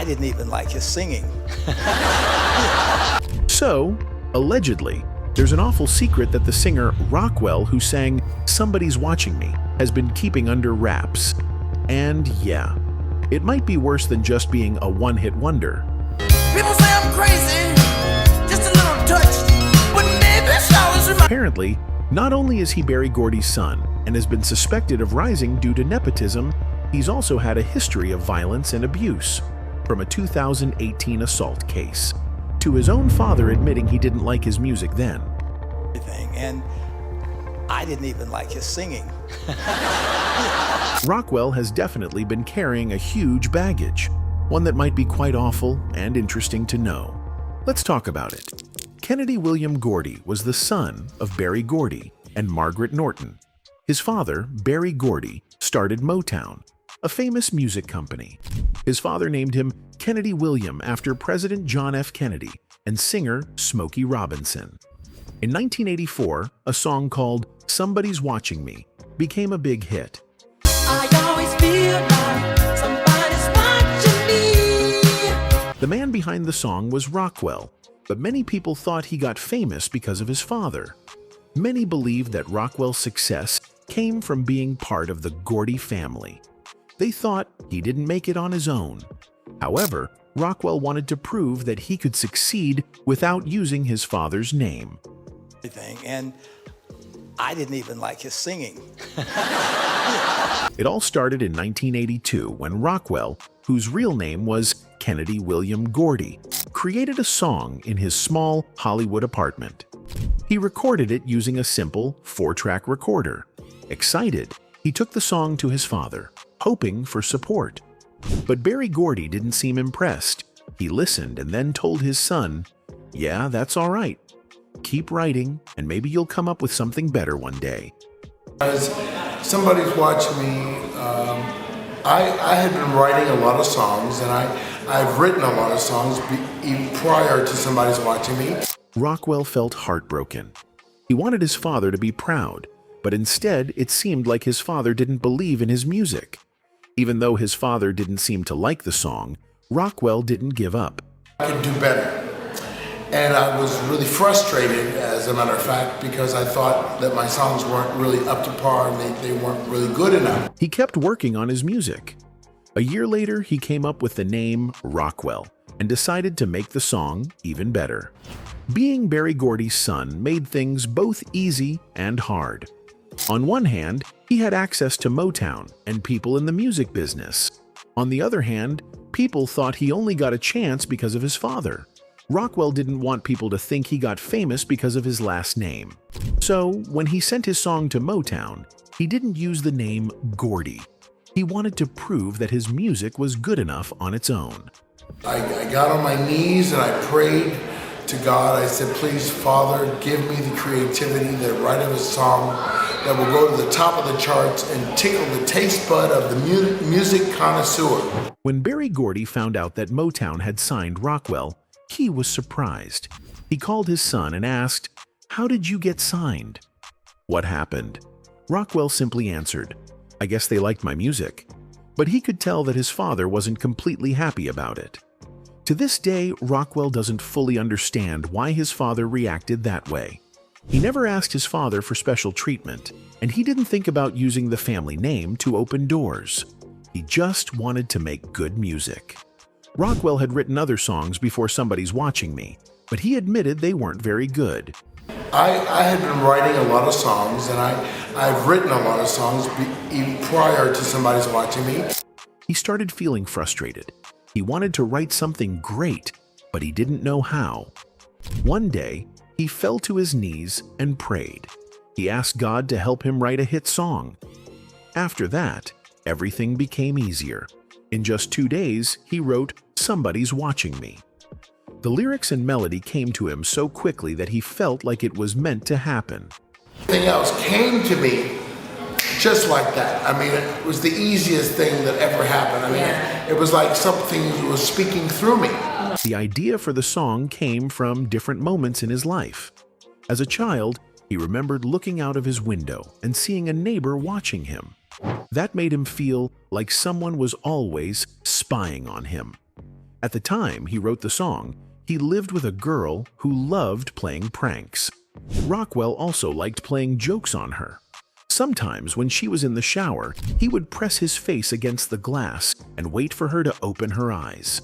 didn't even like his singing. So, allegedly, there's an awful secret that the singer Rockwell, who sang "Somebody's Watching Me," has been keeping under wraps. And yeah, it might be worse than just being a one-hit wonder. People say I'm crazy, just a little touched, but maybe showers remind. Apparently, not only is he Berry Gordy's son and has been suspected of rising due to nepotism, he's also had a history of violence and abuse, from a 2018 assault case, to his own father admitting he didn't like his music then. And I didn't even like his singing. Rockwell has definitely been carrying a huge baggage, one that might be quite awful and interesting to know. Let's talk about it. Kennedy William Gordy was the son of Berry Gordy and Margaret Norton. His father, Berry Gordy, started Motown, a famous music company. His father named him Kennedy William after President John F. Kennedy and singer Smokey Robinson. In 1984, a song called "Somebody's Watching Me" became a big hit. I always feel like somebody's watching me. The man behind the song was Rockwell, but many people thought he got famous because of his father. Many believed that Rockwell's success came from being part of the Gordy family. They thought he didn't make it on his own. However, Rockwell wanted to prove that he could succeed without using his father's name. And I didn't even like his singing. It all started in 1982 when Rockwell, whose real name was Kennedy William Gordy, created a song in his small Hollywood apartment. He recorded it using a simple 4-track recorder. Excited, he took the song to his father, hoping for support. But Berry Gordy didn't seem impressed. He listened and then told his son, "Yeah, that's all right. Keep writing, and maybe you'll come up with something better one day." As somebody's watching me, I had been writing a lot of songs, and I've written a lot of songs even prior to Somebody's Watching Me. Rockwell felt heartbroken. He wanted his father to be proud, but instead it seemed like his father didn't believe in his music. Even though his father didn't seem to like the song, Rockwell didn't give up. I could do better. And I was really frustrated, as a matter of fact, because I thought that my songs weren't really up to par and they weren't really good enough. He kept working on his music. A year later, he came up with the name Rockwell and decided to make the song even better. Being Berry Gordy's son made things both easy and hard. On one hand, he had access to Motown and people in the music business. On the other hand, people thought he only got a chance because of his father. Rockwell didn't want people to think he got famous because of his last name. So, when he sent his song to Motown, he didn't use the name Gordy. He wanted to prove that his music was good enough on its own. I got on my knees and I prayed to God. I said, "Please, Father, give me the creativity to write a song that will go to the top of the charts and tickle the taste bud of the music connoisseur." When Berry Gordy found out that Motown had signed Rockwell, he was surprised. He called his son and asked, "How did you get signed?" What happened? Rockwell simply answered, "I guess they liked my music." But he could tell that his father wasn't completely happy about it. To this day, Rockwell doesn't fully understand why his father reacted that way. He never asked his father for special treatment, and he didn't think about using the family name to open doors. He just wanted to make good music. Rockwell had written other songs before Somebody's Watching Me, but he admitted they weren't very good. I had been writing a lot of songs, and I've written a lot of songs even prior to Somebody's Watching Me. He started feeling frustrated. He wanted to write something great, but he didn't know how. One day, he fell to his knees and prayed. He asked God to help him write a hit song. After that, everything became easier. In just 2 days, he wrote "Somebody's Watching Me." The lyrics and melody came to him so quickly that he felt like it was meant to happen. Everything else came to me just like that. I mean, it was the easiest thing that ever happened. I mean, it was like something was speaking through me. The idea for the song came from different moments in his life. As a child, he remembered looking out of his window and seeing a neighbor watching him. That made him feel like someone was always spying on him. At the time he wrote the song, he lived with a girl who loved playing pranks. Rockwell also liked playing jokes on her. Sometimes when she was in the shower, he would press his face against the glass and wait for her to open her eyes.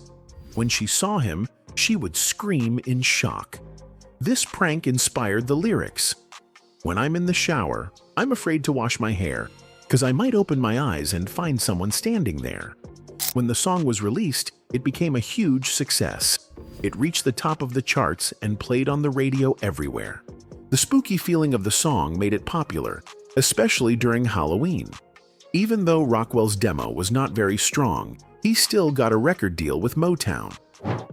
When she saw him, she would scream in shock. This prank inspired the lyrics. "When I'm in the shower, I'm afraid to wash my hair, 'cause I might open my eyes and find someone standing there." When the song was released, it became a huge success. It reached the top of the charts and played on the radio everywhere. The spooky feeling of the song made it popular, especially during Halloween. Even though Rockwell's demo was not very strong, he still got a record deal with Motown.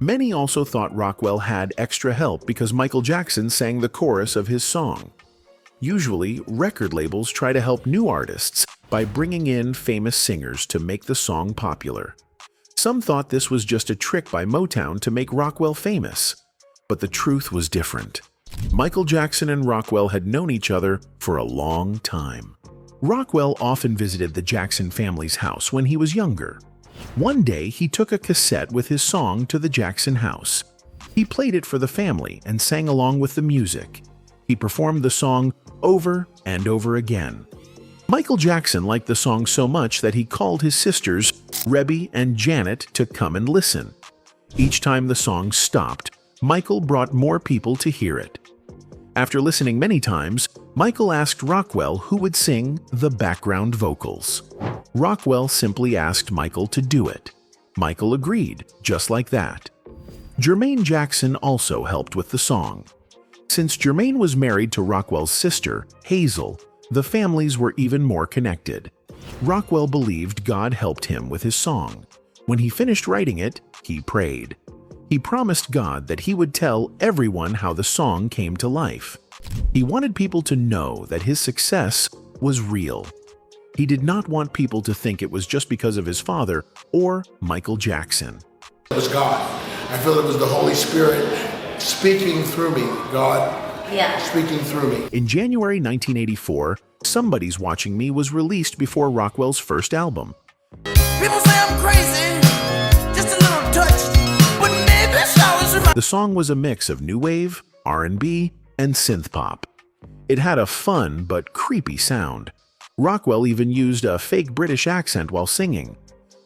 Many also thought Rockwell had extra help because Michael Jackson sang the chorus of his song. Usually, record labels try to help new artists by bringing in famous singers to make the song popular. Some thought this was just a trick by Motown to make Rockwell famous, but the truth was different. Michael Jackson and Rockwell had known each other for a long time. Rockwell often visited the Jackson family's house when he was younger. One day, he took a cassette with his song to the Jackson house. He played it for the family and sang along with the music. He performed the song over and over again. Michael Jackson liked the song so much that he called his sisters, Rebby and Janet, to come and listen. Each time the song stopped, Michael brought more people to hear it. After listening many times, Michael asked Rockwell who would sing the background vocals. Rockwell simply asked Michael to do it. Michael agreed, just like that. Jermaine Jackson also helped with the song. Since Jermaine was married to Rockwell's sister, Hazel, the families were even more connected. Rockwell believed God helped him with his song. When he finished writing it, he prayed. He promised God that he would tell everyone how the song came to life. He wanted people to know that his success was real. He did not want people to think it was just because of his father or Michael Jackson. It was God. I feel it was the Holy Spirit speaking through me. God speaking through me. In January 1984, Somebody's Watching Me was released before Rockwell's first album. People say I'm crazy, just a little touched, but maybe showers remind. The song was a mix of new wave, R&B, and synth pop. It had a fun but creepy sound. Rockwell even used a fake British accent while singing.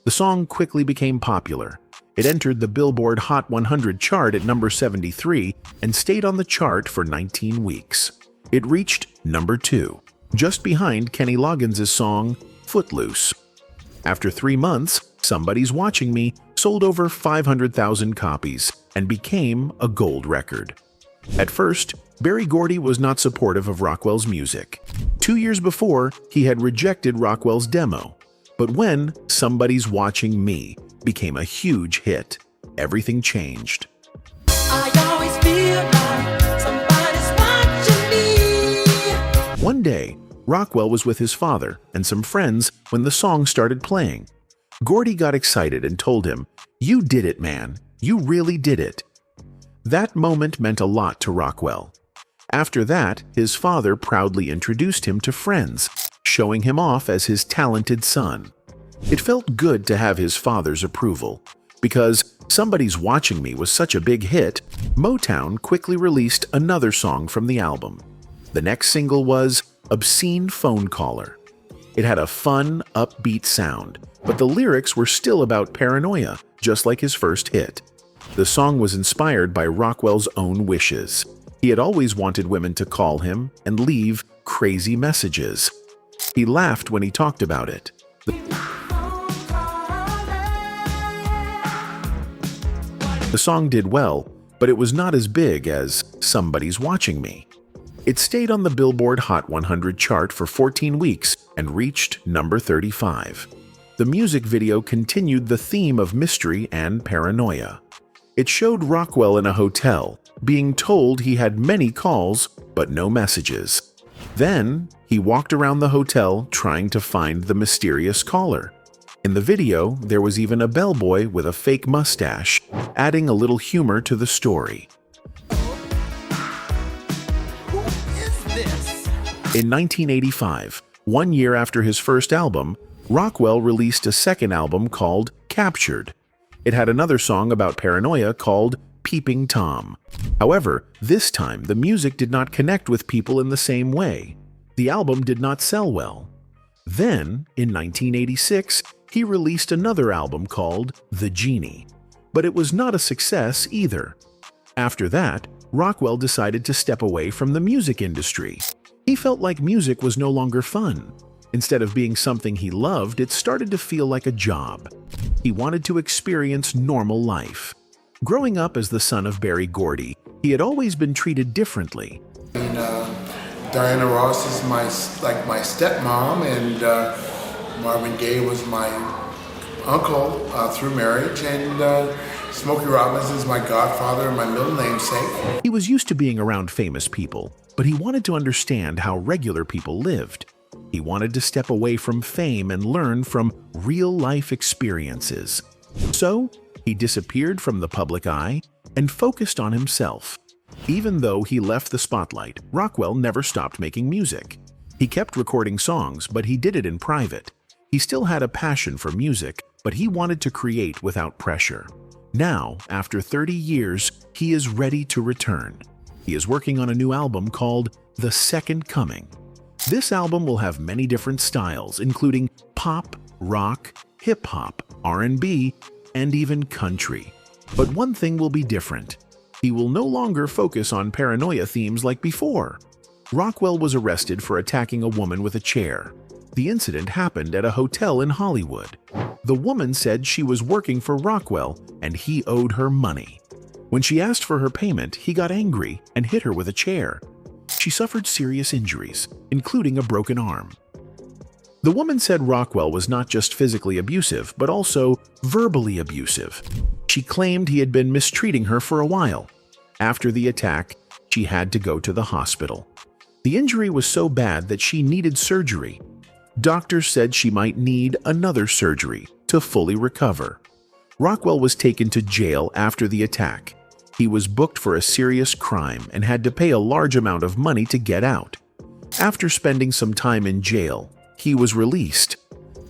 The song quickly became popular. It entered the Billboard Hot 100 chart at number 73 and stayed on the chart for 19 weeks. It reached number 2, just behind Kenny Loggins' song Footloose. After 3 months, Somebody's Watching Me sold over 500,000 copies and became a gold record. At first, Berry Gordy was not supportive of Rockwell's music. 2 years before, he had rejected Rockwell's demo. But when Somebody's Watching Me became a huge hit, everything changed. I always feel like somebody's watching me. One day, Rockwell was with his father and some friends when the song started playing. Gordy got excited and told him, "You did it, man. You really did it." That moment meant a lot to Rockwell. After that, his father proudly introduced him to friends, showing him off as his talented son. It felt good to have his father's approval. Because Somebody's Watching Me was such a big hit, Motown quickly released another song from the album. The next single was Obscene Phone Caller. It had a fun, upbeat sound, but the lyrics were still about paranoia, just like his first hit. The song was inspired by Rockwell's own wishes. He had always wanted women to call him and leave crazy messages. He laughed when he talked about it. The song did well, but it was not as big as Somebody's Watching Me. It stayed on the Billboard Hot 100 chart for 14 weeks and reached number 35. The music video continued the theme of mystery and paranoia. It showed Rockwell in a hotel, being told he had many calls but no messages. Then, he walked around the hotel trying to find the mysterious caller. In the video, there was even a bellboy with a fake mustache, adding a little humor to the story. Who is this? In 1985, 1 year after his first album, Rockwell released a second album called Captured. It had another song about paranoia called Peeping Tom. However, this time the music did not connect with people in the same way. The album did not sell well. Then, in 1986, he released another album called The Genie, but it was not a success either. After that, Rockwell decided to step away from the music industry. He felt like music was no longer fun. Instead of being something he loved, it started to feel like a job. He wanted to experience normal life. Growing up as the son of Berry Gordy, he had always been treated differently. Diana Ross is my stepmom, and Marvin Gaye was my uncle through marriage, and Smokey Robinson is my godfather and my middle namesake. He was used to being around famous people, but he wanted to understand how regular people lived. He wanted to step away from fame and learn from real-life experiences. So, he disappeared from the public eye and focused on himself. Even though he left the spotlight, Rockwell never stopped making music. He kept recording songs, but he did it in private. He still had a passion for music, but he wanted to create without pressure. Now, after 30 years, he is ready to return. He is working on a new album called The Second Coming. This album will have many different styles, including pop, rock, hip-hop, R&B, and even country. But one thing will be different. He will no longer focus on paranoia themes like before. Rockwell was arrested for attacking a woman with a chair. The incident happened at a hotel in Hollywood. The woman said she was working for Rockwell and he owed her money. When she asked for her payment, he got angry and hit her with a chair. She suffered serious injuries, including a broken arm. The woman said Rockwell was not just physically abusive, but also verbally abusive. She claimed he had been mistreating her for a while. After the attack, she had to go to the hospital. The injury was so bad that she needed surgery. Doctors said she might need another surgery to fully recover. Rockwell was taken to jail after the attack. He was booked for a serious crime and had to pay a large amount of money to get out. After spending some time in jail, he was released.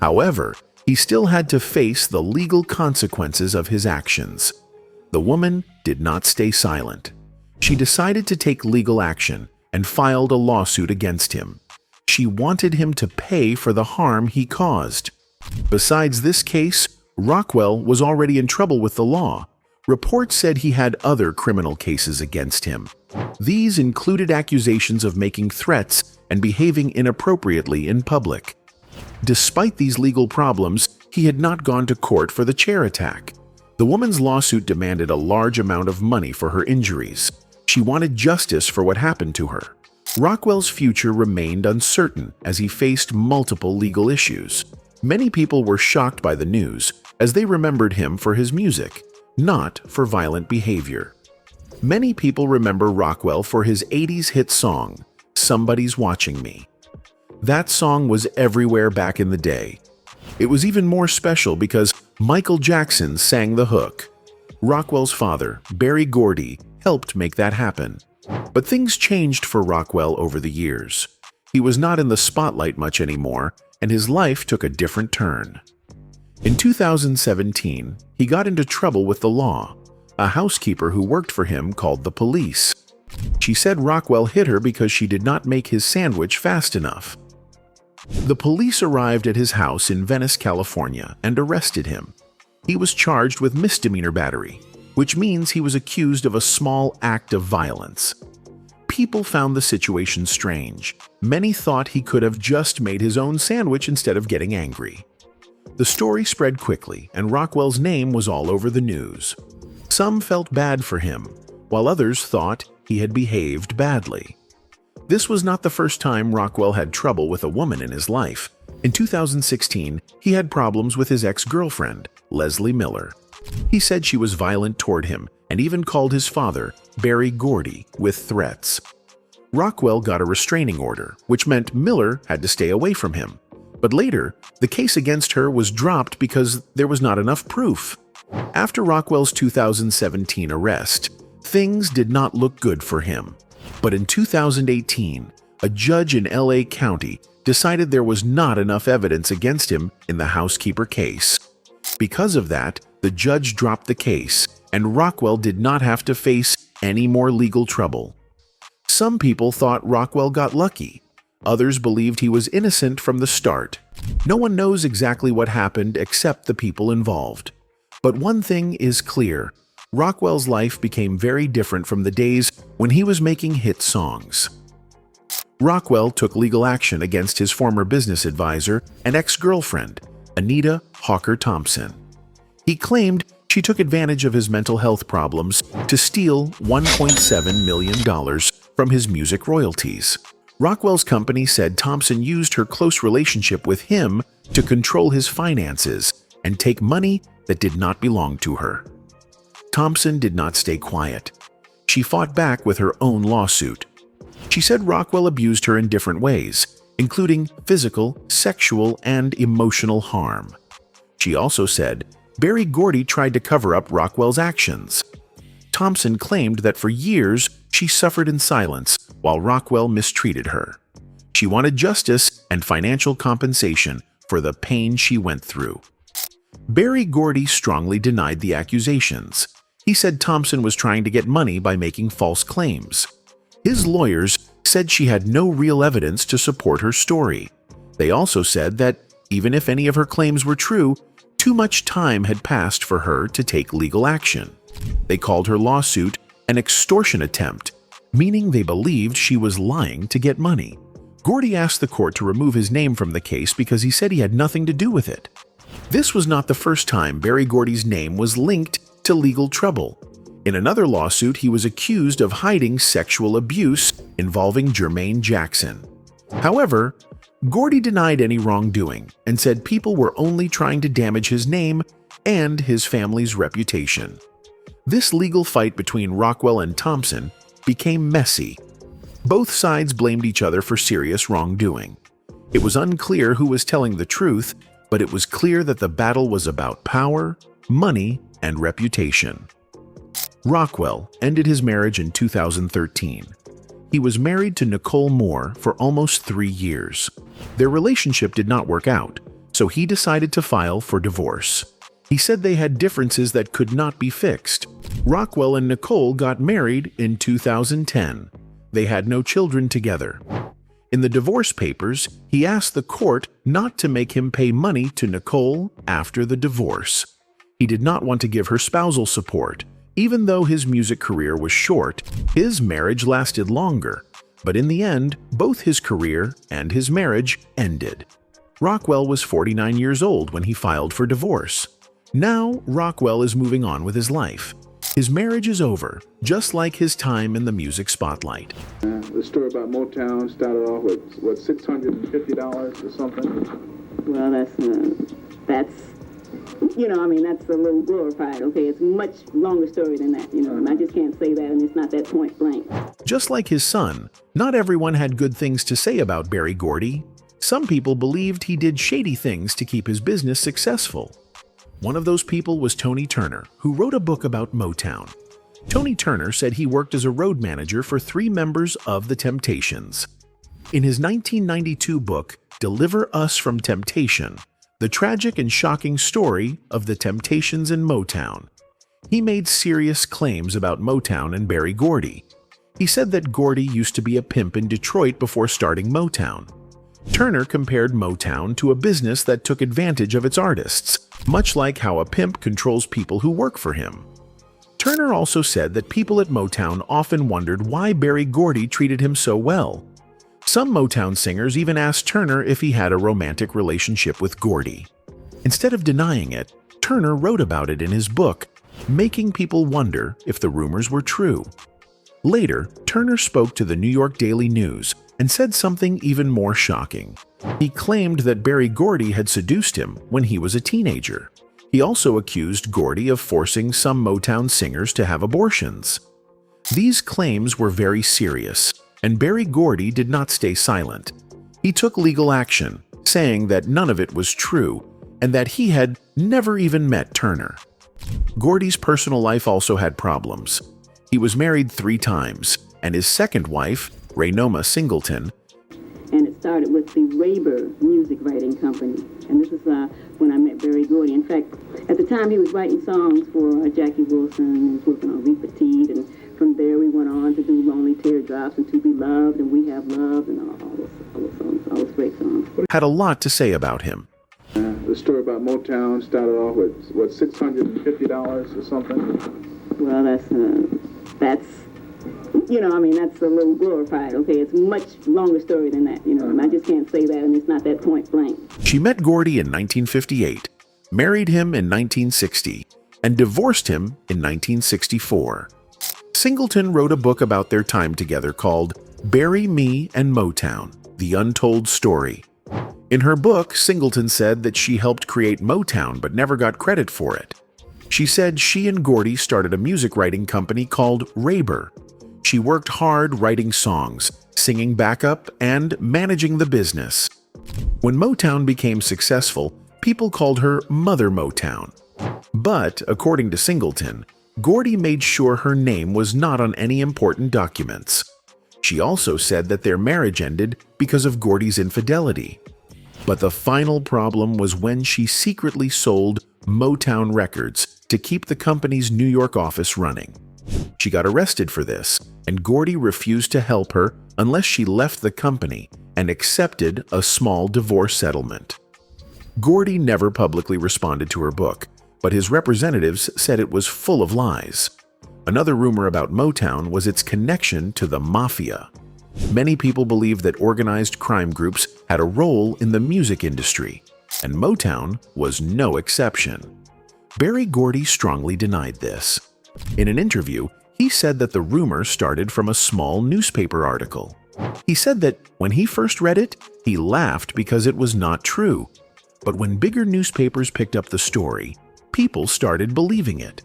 However, he still had to face the legal consequences of his actions. The woman did not stay silent. She decided to take legal action and filed a lawsuit against him. She wanted him to pay for the harm he caused. Besides this case, Rockwell was already in trouble with the law. Reports said he had other criminal cases against him. These included accusations of making threats and behaving inappropriately in public. Despite these legal problems, he had not gone to court for the chair attack. The woman's lawsuit demanded a large amount of money for her injuries. She wanted justice for what happened to her. Rockwell's future remained uncertain as he faced multiple legal issues. Many people were shocked by the news, as they remembered him for his music, not for violent behavior. Many people remember Rockwell for his 80s hit song, Somebody's Watching Me. That song was everywhere back in the day. It was even more special because Michael Jackson sang the hook. Rockwell's father, Berry Gordy, helped make that happen. But things changed for Rockwell over the years. He was not in the spotlight much anymore, and his life took a different turn. In 2017, he got into trouble with the law. A housekeeper who worked for him called the police. She said Rockwell hit her because she did not make his sandwich fast enough. The police arrived at his house in Venice, California, and arrested him. He was charged with misdemeanor battery, which means he was accused of a small act of violence. People found the situation strange. Many thought he could have just made his own sandwich instead of getting angry. The story spread quickly, and Rockwell's name was all over the news. Some felt bad for him, while others thought he had behaved badly. This was not the first time Rockwell had trouble with a woman in his life. In 2016, he had problems with his ex-girlfriend, Leslie Miller. He said she was violent toward him and even called his father, Berry Gordy, with threats. Rockwell got a restraining order, which meant Miller had to stay away from him. But later, the case against her was dropped because there was not enough proof. After Rockwell's 2017 arrest, things did not look good for him. But in 2018, a judge in LA County decided there was not enough evidence against him in the housekeeper case. Because of that, the the judge dropped the case, and Rockwell did not have to face any more legal trouble. Some people thought Rockwell got lucky. Others believed he was innocent from the start. No one knows exactly what happened except the people involved. But one thing is clear. Rockwell's life became very different from the days when he was making hit songs. Rockwell took legal action against his former business advisor and ex-girlfriend, Anita Hawker Thompson. He claimed she took advantage of his mental health problems to steal $1.7 million from his music royalties. Rockwell's company said Thompson used her close relationship with him to control his finances and take money that did not belong to her. Thompson did not stay quiet. She fought back with her own lawsuit. She said Rockwell abused her in different ways, including physical, sexual, and emotional harm. She also said Berry Gordy tried to cover up Rockwell's actions. Thompson claimed that for years she suffered in silence while Rockwell mistreated her. She wanted justice and financial compensation for the pain she went through. Berry Gordy strongly denied the accusations. He said Thompson was trying to get money by making false claims. His lawyers said she had no real evidence to support her story. They also said that even if any of her claims were true, too much time had passed for her to take legal action. They called her lawsuit an extortion attempt, meaning they believed she was lying to get money. Gordy asked the court to remove his name from the case because he said he had nothing to do with it. This was not the first time Berry Gordy's name was linked to legal trouble. In another lawsuit, he was accused of hiding sexual abuse involving Jermaine Jackson. However, Gordy denied any wrongdoing and said people were only trying to damage his name and his family's reputation. This legal fight between Rockwell and Thompson became messy. Both sides blamed each other for serious wrongdoing. It was unclear who was telling the truth, but it was clear that the battle was about power, money, and reputation. Rockwell ended his marriage in 2013. He was married to Nicole Moore for almost 3 years. Their relationship did not work out, so he decided to file for divorce. He said they had differences that could not be fixed. Rockwell and Nicole got married in 2010. They had no children together. In the divorce papers, he asked the court not to make him pay money to Nicole after the divorce. He did not want to give her spousal support. Even though his music career was short, his marriage lasted longer. But in the end, both his career and his marriage ended. Rockwell was 49 years old when he filed for divorce. Now, Rockwell is moving on with his life. His marriage is over, just like his time in the music spotlight. The story about Motown started off with, what, $650 or something? Well, that's that's a little glorified, okay? It's a much longer story than that, and I just can't say that, and it's not that point blank. Just like his son, not everyone had good things to say about Berry Gordy. Some people believed he did shady things to keep his business successful. One of those people was Tony Turner, who wrote a book about Motown. Tony Turner said he worked as a road manager for 3 members of the Temptations. In his 1992 book, Deliver Us from Temptation, the tragic and shocking story of the Temptations and Motown, he made serious claims about Motown and Berry Gordy. He said that Gordy used to be a pimp in Detroit before starting Motown. Turner compared Motown to a business that took advantage of its artists, much like how a pimp controls people who work for him. Turner also said that people at Motown often wondered why Berry Gordy treated him so well. Some Motown singers even asked Turner if he had a romantic relationship with Gordy. Instead of denying it, Turner wrote about it in his book, making people wonder if the rumors were true. Later, Turner spoke to the New York Daily News and said something even more shocking. He claimed that Berry Gordy had seduced him when he was a teenager. He also accused Gordy of forcing some Motown singers to have abortions. These claims were very serious, and Berry Gordy did not stay silent. He took legal action, saying that none of it was true and that he had never even met Turner. Gordy's personal life also had problems. He was married 3 times, and his second wife, Raynoma Singleton, And it started with the Rayber Music Writing Company. And this is when I met Berry Gordy. In fact, At the time, he was writing songs for Jackie Wilson. He was working on Reed Petit, and from there we went on to do Lonely Teardrops and To Be Loved and We Have Love and all those songs, all those great songs. Had a lot to say about him. The story about Motown started off with, what, $650 or something? Well, that's you know, I mean, that's a little glorified, okay? It's a much longer story than that, you know, and I just can't say that, and it's not that point blank. She met Gordy in 1958, married him in 1960, and divorced him in 1964. Singleton wrote a book about their time together called Berry, Me, and Motown, The Untold Story. In her book, Singleton said that she helped create Motown but never got credit for it. She said she and Gordy started a music writing company called Rayber. She worked hard writing songs, singing backup, and managing the business. When Motown became successful, people called her Mother Motown. But, according to Singleton, Gordy made sure her name was not on any important documents. She also said that their marriage ended because of Gordy's infidelity. But the final problem was when she secretly sold Motown Records to keep the company's New York office running. She got arrested for this, and Gordy refused to help her unless she left the company and accepted a small divorce settlement. Gordy never publicly responded to her book, but his representatives said it was full of lies. Another rumor about Motown was its connection to the mafia. Many people believed that organized crime groups had a role in the music industry, and Motown was no exception. Berry Gordy strongly denied this. In an interview, he said that the rumor started from a small newspaper article. He said that when he first read it, he laughed because it was not true. But when bigger newspapers picked up the story, people started believing it.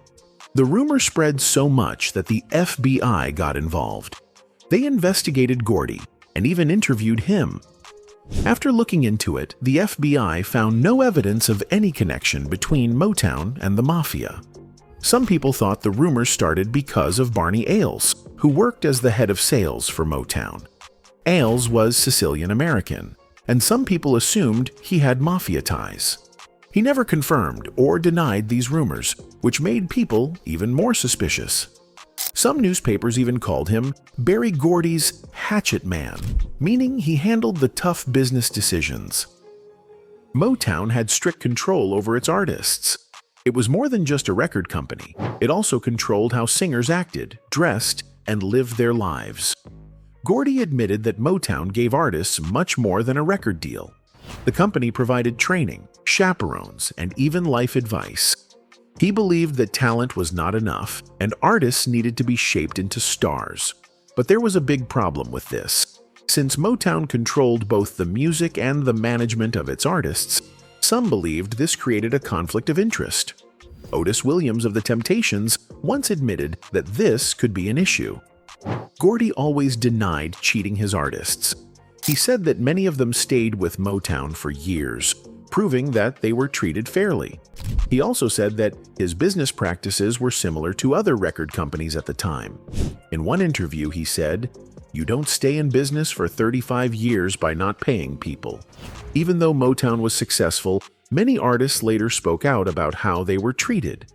The rumor spread so much that the FBI got involved. They investigated Gordy and even interviewed him. After looking into it, the FBI found no evidence of any connection between Motown and the mafia. Some people thought the rumors started because of Barney Ailes, who worked as the head of sales for Motown. Ailes was Sicilian American, and some people assumed he had mafia ties. He never confirmed or denied these rumors, which made people even more suspicious. Some newspapers even called him Berry Gordy's hatchet man, meaning he handled the tough business decisions. Motown had strict control over its artists. It was more than just a record company. It also controlled how singers acted, dressed, and lived their lives. Gordy admitted that Motown gave artists much more than a record deal. The company provided training, chaperones, and even life advice. He believed that talent was not enough, and artists needed to be shaped into stars. But there was a big problem with this. Since Motown controlled both the music and the management of its artists, some believed this created a conflict of interest. Otis Williams of the Temptations once admitted that this could be an issue. Gordy always denied cheating his artists. He said that many of them stayed with Motown for years, proving that they were treated fairly. He also said that his business practices were similar to other record companies at the time. In one interview, he said, "You don't stay in business for 35 years by not paying people." Even though Motown was successful, many artists later spoke out about how they were treated.